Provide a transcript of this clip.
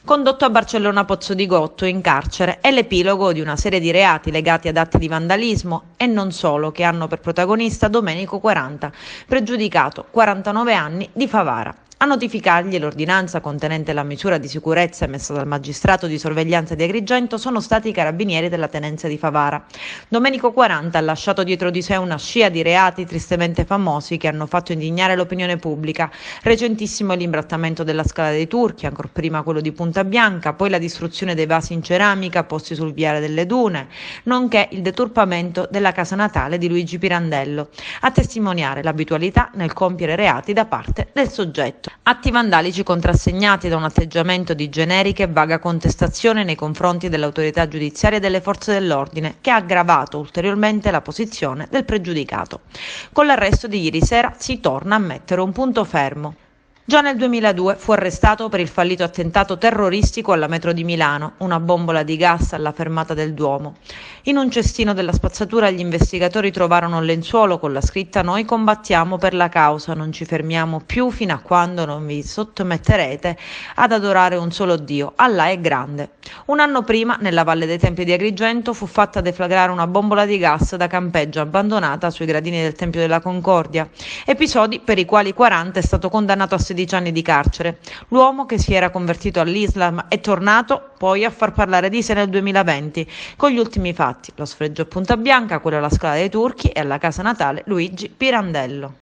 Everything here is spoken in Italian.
condotto a Barcellona Pozzo di Gotto in carcere, è l'epilogo di una serie di reati legati ad atti di vandalismo e non solo, che hanno per protagonista Domenico 40, pregiudicato 49 anni di Favara. A notificargli l'ordinanza contenente la misura di sicurezza emessa dal magistrato di sorveglianza di Agrigento sono stati i carabinieri della tenenza di Favara. Domenico 40 ha lasciato dietro di sé una scia di reati tristemente famosi che hanno fatto indignare l'opinione pubblica. Recentissimo l'imbrattamento della Scala dei Turchi, ancor prima quello di Punta Bianca, poi la distruzione dei vasi in ceramica posti sul viale delle Dune, nonché il deturpamento della casa natale di Luigi Pirandello, a testimoniare l'abitualità nel compiere reati da parte del soggetto. Atti vandalici contrassegnati da un atteggiamento di generica e vaga contestazione nei confronti dell'autorità giudiziaria e delle forze dell'ordine, che ha aggravato ulteriormente la posizione del pregiudicato. Con l'arresto di ieri sera si torna a mettere un punto fermo. Già nel 2002 fu arrestato per il fallito attentato terroristico alla metro di Milano, una bombola di gas alla fermata del Duomo. In un cestino della spazzatura gli investigatori trovarono un lenzuolo con la scritta «Noi combattiamo per la causa, non ci fermiamo più fino a quando non vi sottometterete ad adorare un solo Dio, Allah è grande». Un anno prima, nella Valle dei Templi di Agrigento, fu fatta deflagrare una bombola di gas da campeggio abbandonata sui gradini del Tempio della Concordia, episodi per i quali 40 è stato condannato a 16 anni di carcere. L'uomo, che si era convertito all'Islam, è tornato poi a far parlare di sé nel 2020, con gli ultimi fatti: lo sfregio a Punta Bianca, quello alla Scala dei Turchi e alla casa natale Luigi Pirandello.